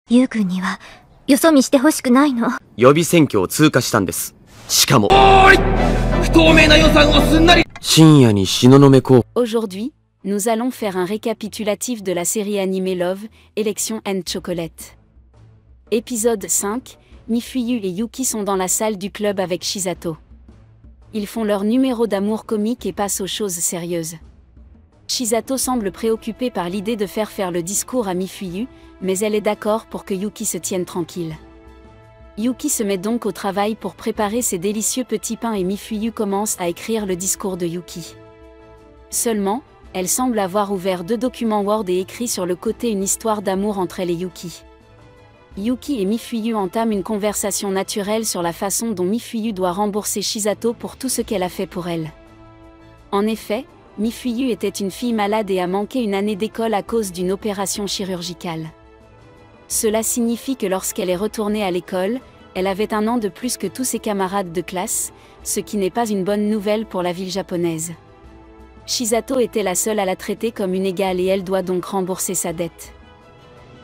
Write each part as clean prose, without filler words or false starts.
ゆうくんには、よそ見してほしくないの。予備選挙を通過したんです。しかも、不透明な予算をすんなり。深夜に東雲候補。Aujourd'hui, nous allons faire un récapitulatif de la série animée Love, Élection and Chocolate. Épisode 5, Mifuyu et Yuki sont dans la salle du club avec Shisato. Ils font leur numéro d'amour comique et passent aux choses sérieuses. Shisato semble préoccupée par l'idée de faire le discours à Mifuyu, mais elle est d'accord pour que Yuki se tienne tranquille. Yuki se met donc au travail pour préparer ses délicieux petits pains et Mifuyu commence à écrire le discours de Yuki. Seulement, elle semble avoir ouvert 2 documents Word et écrit sur le côté une histoire d'amour entre elle et Yuki. Yuki et Mifuyu entament une conversation naturelle sur la façon dont Mifuyu doit rembourser Shisato pour tout ce qu'elle a fait pour elle. En effet, Mifuyu était une fille malade et a manqué une année d'école à cause d'une opération chirurgicale. Cela signifie que lorsqu'elle est retournée à l'école, elle avait 1 an de plus que tous ses camarades de classe, ce qui n'est pas une bonne nouvelle pour la ville japonaise. Shisato était la seule à la traiter comme une égale et elle doit donc rembourser sa dette.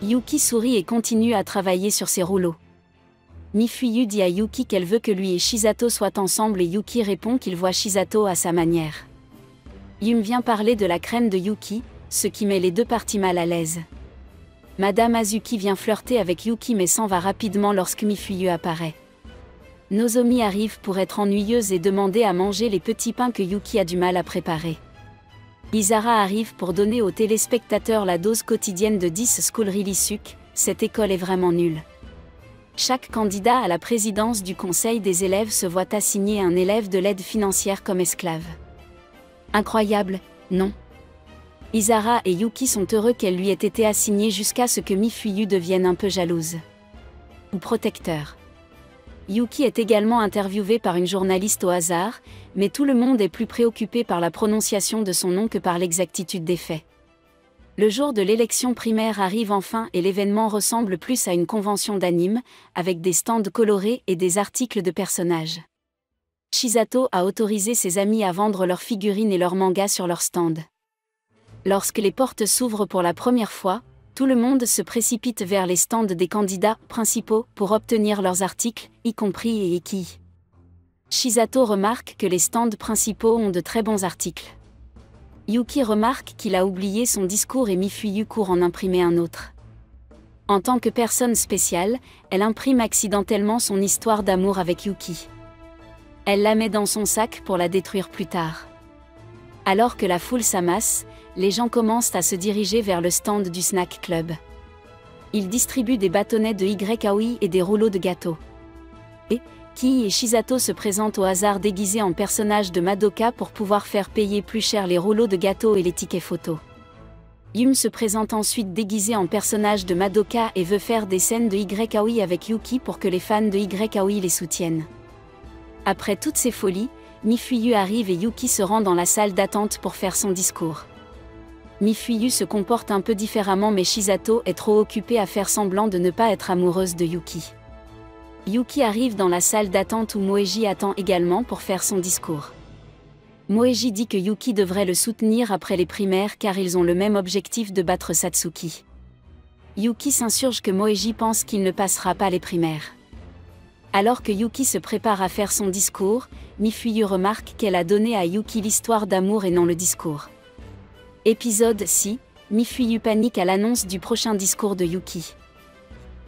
Yuki sourit et continue à travailler sur ses rouleaux. Mifuyu dit à Yuki qu'elle veut que lui et Shisato soient ensemble et Yuki répond qu'il voit Shisato à sa manière. Yum vient parler de la crème de Yuki, ce qui met les 2 parties mal à l'aise. Madame Azuki vient flirter avec Yuki mais s'en va rapidement lorsque Mifuyu apparaît. Nozomi arrive pour être ennuyeuse et demander à manger les petits pains que Yuki a du mal à préparer. Isara arrive pour donner aux téléspectateurs la dose quotidienne de 10 School Rilisuk, cette école est vraiment nulle. Chaque candidat à la présidence du conseil des élèves se voit assigner un élève de l'aide financière comme esclave. Incroyable, non? Isara et Yuki sont heureux qu'elle lui ait été assignée jusqu'à ce que Mifuyu devienne un peu jalouse. Ou protecteur. Yuki est également interviewée par une journaliste au hasard, mais tout le monde est plus préoccupé par la prononciation de son nom que par l'exactitude des faits. Le jour de l'élection primaire arrive enfin et l'événement ressemble plus à une convention d'anime, avec des stands colorés et des articles de personnages. Shisato a autorisé ses amis à vendre leurs figurines et leurs mangas sur leur stand. Lorsque les portes s'ouvrent pour la première fois, tout le monde se précipite vers les stands des candidats principaux pour obtenir leurs articles, y compris Eki. Shisato remarque que les stands principaux ont de très bons articles. Yuki remarque qu'il a oublié son discours et Mifuyu court en imprimer un autre. En tant que personne spéciale, elle imprime accidentellement son histoire d'amour avec Yuki. Elle la met dans son sac pour la détruire plus tard. Alors que la foule s'amasse, les gens commencent à se diriger vers le stand du snack club. Ils distribuent des bâtonnets de Y-Aoi et des rouleaux de gâteaux. Ki et Shisato se présentent au hasard déguisés en personnages de Madoka pour pouvoir faire payer plus cher les rouleaux de gâteaux et les tickets photos. Yum se présente ensuite déguisé en personnage de Madoka et veut faire des scènes de Y-Aoi avec Yuki pour que les fans de Y-Aoi les soutiennent. Après toutes ces folies, Mifuyu arrive et Yuki se rend dans la salle d'attente pour faire son discours. Mifuyu se comporte un peu différemment mais Shisato est trop occupée à faire semblant de ne pas être amoureuse de Yuki. Yuki arrive dans la salle d'attente où Moeji attend également pour faire son discours. Moeji dit que Yuki devrait le soutenir après les primaires car ils ont le même objectif de battre Satsuki. Yuki s'insurge que Moeji pense qu'il ne passera pas les primaires. Alors que Yuki se prépare à faire son discours, Mifuyu remarque qu'elle a donné à Yuki l'histoire d'amour et non le discours. Épisode 6, Mifuyu panique à l'annonce du prochain discours de Yuki.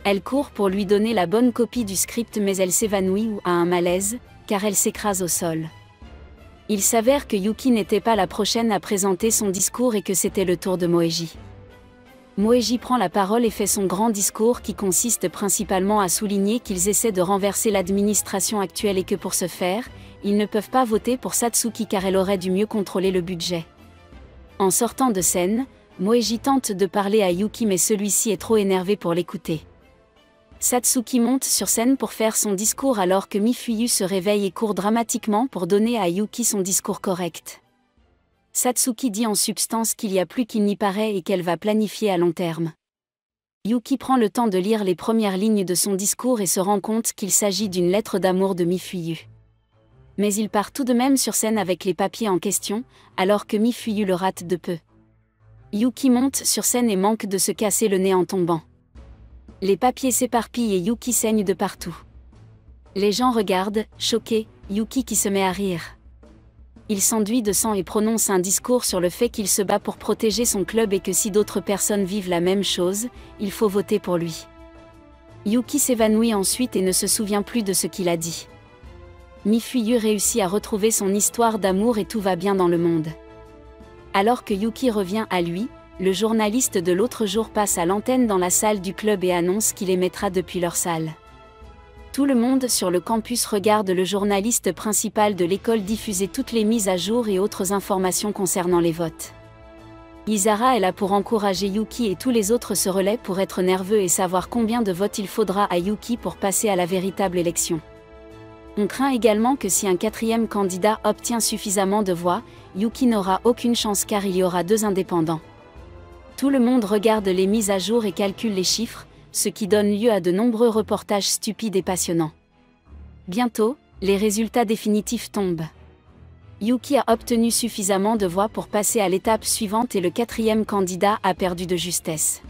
Elle court pour lui donner la bonne copie du script mais elle s'évanouit ou a un malaise, car elle s'écrase au sol. Il s'avère que Yuki n'était pas la prochaine à présenter son discours et que c'était le tour de Moeji. Moeji prend la parole et fait son grand discours qui consiste principalement à souligner qu'ils essaient de renverser l'administration actuelle et que pour ce faire, ils ne peuvent pas voter pour Satsuki car elle aurait dû mieux contrôler le budget. En sortant de scène, Moeji tente de parler à Yuki mais celui-ci est trop énervé pour l'écouter. Satsuki monte sur scène pour faire son discours alors que Mifuyu se réveille et court dramatiquement pour donner à Yuki son discours correct. Satsuki dit en substance qu'il y a plus qu'il n'y paraît et qu'elle va planifier à long terme. Yuki prend le temps de lire les premières lignes de son discours et se rend compte qu'il s'agit d'une lettre d'amour de Mifuyu. Mais il part tout de même sur scène avec les papiers en question, alors que Mifuyu le rate de peu. Yuki monte sur scène et manque de se casser le nez en tombant. Les papiers s'éparpillent et Yuki saigne de partout. Les gens regardent, choqués, Yuki qui se met à rire. Il s'enduit de sang et prononce un discours sur le fait qu'il se bat pour protéger son club et que si d'autres personnes vivent la même chose, il faut voter pour lui. Yuki s'évanouit ensuite et ne se souvient plus de ce qu'il a dit. Mifuyu réussit à retrouver son histoire d'amour et tout va bien dans le monde. Alors que Yuki revient à lui, le journaliste de l'autre jour passe à l'antenne dans la salle du club et annonce qu'il émettra depuis leur salle. Tout le monde sur le campus regarde le journaliste principal de l'école diffuser toutes les mises à jour et autres informations concernant les votes. Isara est là pour encourager Yuki et tous les autres se relaient pour être nerveux et savoir combien de votes il faudra à Yuki pour passer à la véritable élection. On craint également que si un quatrième candidat obtient suffisamment de voix, Yuki n'aura aucune chance car il y aura 2 indépendants. Tout le monde regarde les mises à jour et calcule les chiffres, ce qui donne lieu à de nombreux reportages stupides et passionnants. Bientôt, les résultats définitifs tombent. Yuki a obtenu suffisamment de voix pour passer à l'étape suivante et le quatrième candidat a perdu de justesse.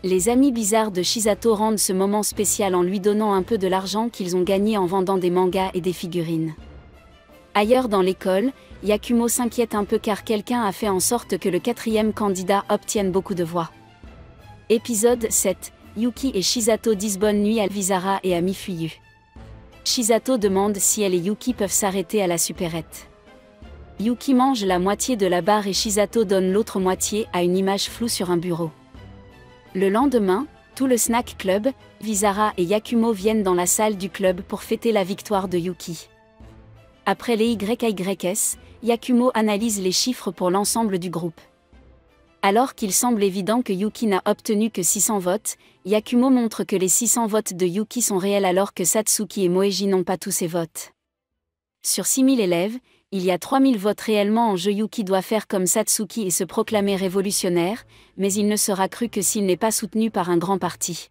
Les amis bizarres de Shizato rendent ce moment spécial en lui donnant un peu de l'argent qu'ils ont gagné en vendant des mangas et des figurines. Ailleurs dans l'école, Yakumo s'inquiète un peu car quelqu'un a fait en sorte que le quatrième candidat obtienne beaucoup de voix. Épisode 7. Yuki et Shizato disent bonne nuit à Visara et à Mifuyu. Shizato demande si elle et Yuki peuvent s'arrêter à la supérette. Yuki mange la moitié de la barre et Shizato donne l'autre moitié à une image floue sur un bureau. Le lendemain, tout le snack club, Visara et Yakumo viennent dans la salle du club pour fêter la victoire de Yuki. Après les YYS, Yakumo analyse les chiffres pour l'ensemble du groupe. Alors qu'il semble évident que Yuki n'a obtenu que 600 votes, Yakumo montre que les 600 votes de Yuki sont réels alors que Satsuki et Moeji n'ont pas tous ces votes. Sur 6000 élèves, il y a 3000 votes réellement en jeu. Yuki doit faire comme Satsuki et se proclamer révolutionnaire, mais il ne sera cru que s'il n'est pas soutenu par un grand parti.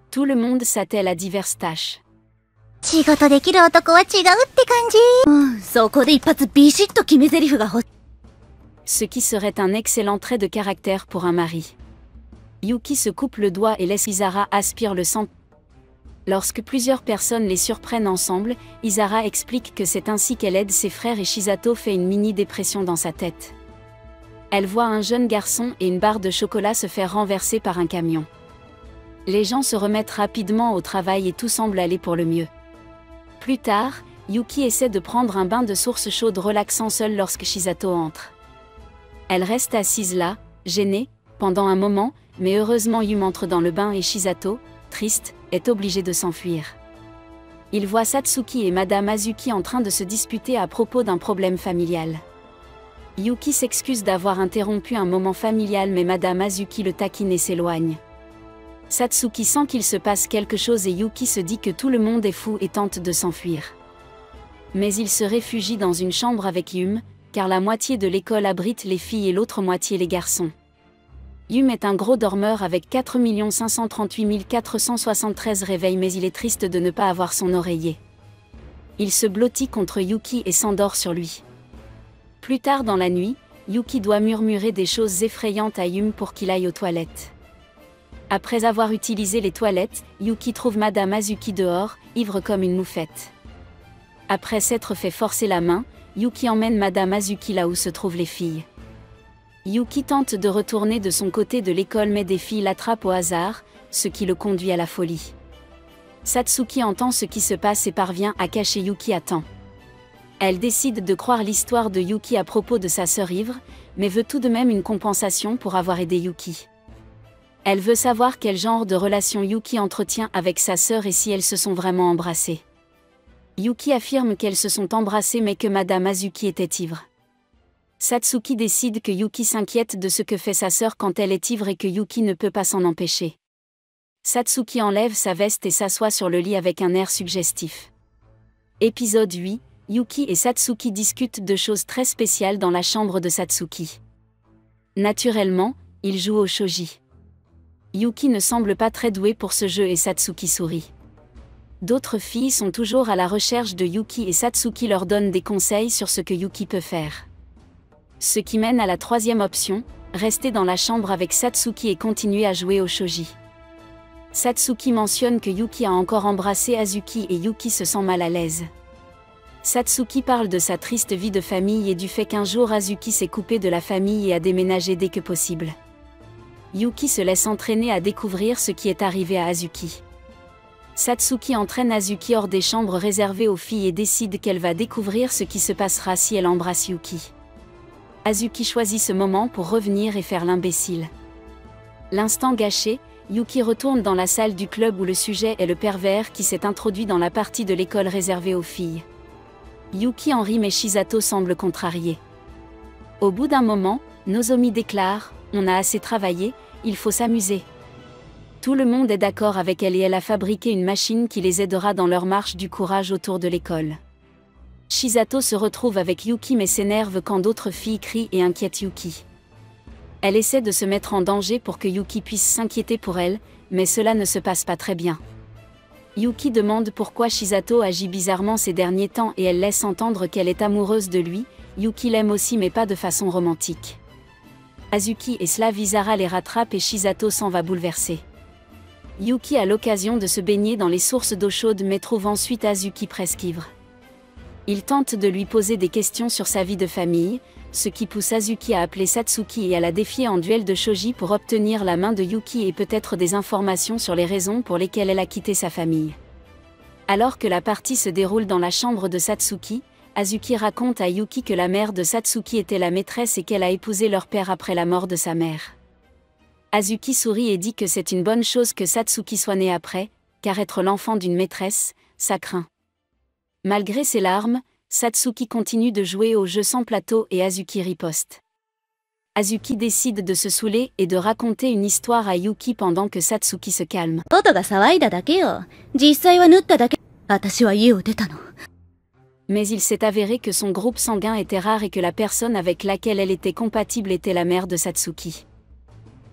Tout le monde s'attelle à diverses tâches. 仕事できる男は違うって感じ。そこで一発ビシッと決め台詞が欲しい。Ce qui serait un excellent trait de caractère pour un mari. Yuki se coupe le doigt et laisse Isara aspire le sang. Lorsque plusieurs personnes les surprennent ensemble, Isara explique que c'est ainsi qu'elle aide ses frères et Shizato fait une mini-dépression dans sa tête. Elle voit un jeune garçon et une barre de chocolat se faire renverser par un camion. Les gens se remettent rapidement au travail et tout semble aller pour le mieux. Plus tard, Yuki essaie de prendre un bain de source chaude relaxant seule lorsque Shizato entre. Elle reste assise là, gênée, pendant un moment, mais heureusement Yum entre dans le bain et Shizato, triste, est obligée de s'enfuir. Il voit Satsuki et Madame Azuki en train de se disputer à propos d'un problème familial. Yuki s'excuse d'avoir interrompu un moment familial mais Madame Azuki le taquine et s'éloigne. Satsuki sent qu'il se passe quelque chose et Yuki se dit que tout le monde est fou et tente de s'enfuir. Mais il se réfugie dans une chambre avec Yum, car la moitié de l'école abrite les filles et l'autre moitié les garçons. Yum est un gros dormeur avec 4 538 473 réveils mais il est triste de ne pas avoir son oreiller. Il se blottit contre Yuki et s'endort sur lui. Plus tard dans la nuit, Yuki doit murmurer des choses effrayantes à Yum pour qu'il aille aux toilettes. Après avoir utilisé les toilettes, Yuki trouve Madame Azuki dehors, ivre comme une moufette. Après s'être fait forcer la main, Yuki emmène Madame Azuki là où se trouvent les filles. Yuki tente de retourner de son côté de l'école mais des filles l'attrapent au hasard, ce qui le conduit à la folie. Satsuki entend ce qui se passe et parvient à cacher Yuki à temps. Elle décide de croire l'histoire de Yuki à propos de sa sœur ivre, mais veut tout de même une compensation pour avoir aidé Yuki. Elle veut savoir quel genre de relation Yuki entretient avec sa sœur et si elles se sont vraiment embrassées. Yuki affirme qu'elles se sont embrassées mais que Madame Azuki était ivre. Satsuki décide que Yuki s'inquiète de ce que fait sa sœur quand elle est ivre et que Yuki ne peut pas s'en empêcher. Satsuki enlève sa veste et s'assoit sur le lit avec un air suggestif. Épisode 8, Yuki et Satsuki discutent de choses très spéciales dans la chambre de Satsuki. Naturellement, ils jouent au shogi. Yuki ne semble pas très doué pour ce jeu et Satsuki sourit. D'autres filles sont toujours à la recherche de Yuki et Satsuki leur donne des conseils sur ce que Yuki peut faire. Ce qui mène à la troisième option, rester dans la chambre avec Satsuki et continuer à jouer au shogi. Satsuki mentionne que Yuki a encore embrassé Azuki et Yuki se sent mal à l'aise. Satsuki parle de sa triste vie de famille et du fait qu'un jour Azuki s'est coupé de la famille et a déménagé dès que possible. Yuki se laisse entraîner à découvrir ce qui est arrivé à Azuki. Satsuki entraîne Azuki hors des chambres réservées aux filles et décide qu'elle va découvrir ce qui se passera si elle embrasse Yuki. Azuki choisit ce moment pour revenir et faire l'imbécile. L'instant gâché, Yuki retourne dans la salle du club où le sujet est le pervers qui s'est introduit dans la partie de l'école réservée aux filles. Yuki en rit mais Shisato semble contrarié. Au bout d'un moment, Nozomi déclare « On a assez travaillé, il faut s'amuser ». Tout le monde est d'accord avec elle et elle a fabriqué une machine qui les aidera dans leur marche du courage autour de l'école. Shisato se retrouve avec Yuki mais s'énerve quand d'autres filles crient et inquiètent Yuki. Elle essaie de se mettre en danger pour que Yuki puisse s'inquiéter pour elle, mais cela ne se passe pas très bien. Yuki demande pourquoi Shisato agit bizarrement ces derniers temps et elle laisse entendre qu'elle est amoureuse de lui. Yuki l'aime aussi mais pas de façon romantique. Azuki et Slavizara les rattrapent et Shisato s'en va bouleversée. Yuki a l'occasion de se baigner dans les sources d'eau chaude mais trouve ensuite Azuki presque ivre. Il tente de lui poser des questions sur sa vie de famille, ce qui pousse Azuki à appeler Satsuki et à la défier en duel de shogi pour obtenir la main de Yuki et peut-être des informations sur les raisons pour lesquelles elle a quitté sa famille. Alors que la partie se déroule dans la chambre de Satsuki, Azuki raconte à Yuki que la mère de Satsuki était la maîtresse et qu'elle a épousé leur père après la mort de sa mère. Azuki sourit et dit que c'est une bonne chose que Satsuki soit né après, car être l'enfant d'une maîtresse, ça craint. Malgré ses larmes, Satsuki continue de jouer au jeu sans plateau et Azuki riposte. Azuki décide de se saouler et de raconter une histoire à Yuki pendant que Satsuki se calme. Mais il s'est avéré que son groupe sanguin était rare et que la personne avec laquelle elle était compatible était la mère de Satsuki.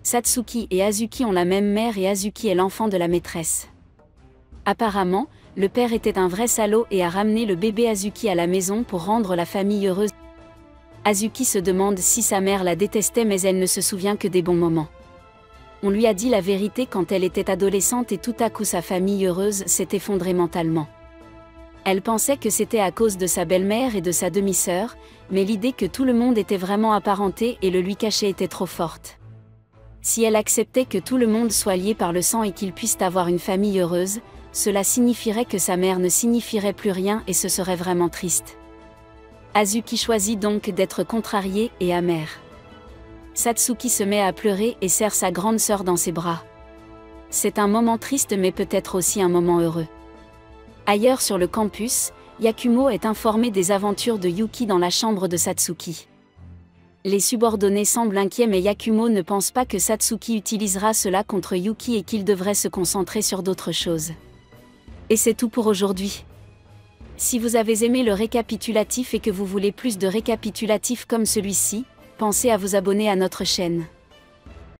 Satsuki et Azuki ont la même mère et Azuki est l'enfant de la maîtresse. Apparemment, le père était un vrai salaud et a ramené le bébé Azuki à la maison pour rendre la famille heureuse. Azuki se demande si sa mère la détestait mais elle ne se souvient que des bons moments. On lui a dit la vérité quand elle était adolescente et tout à coup sa famille heureuse s'est effondrée mentalement. Elle pensait que c'était à cause de sa belle-mère et de sa demi-sœur, mais l'idée que tout le monde était vraiment apparenté et le lui cachait était trop forte. Si elle acceptait que tout le monde soit lié par le sang et qu'ils puissent avoir une famille heureuse, cela signifierait que sa mère ne signifierait plus rien et ce serait vraiment triste. Azuki choisit donc d'être contrariée et amère. Satsuki se met à pleurer et serre sa grande sœur dans ses bras. C'est un moment triste mais peut-être aussi un moment heureux. Ailleurs sur le campus, Yakumo est informé des aventures de Yuki dans la chambre de Satsuki. Les subordonnés semblent inquiets mais Yakumo ne pense pas que Satsuki utilisera cela contre Yuki et qu'il devrait se concentrer sur d'autres choses. Et c'est tout pour aujourd'hui. Si vous avez aimé le récapitulatif et que vous voulez plus de récapitulatifs comme celui-ci, pensez à vous abonner à notre chaîne.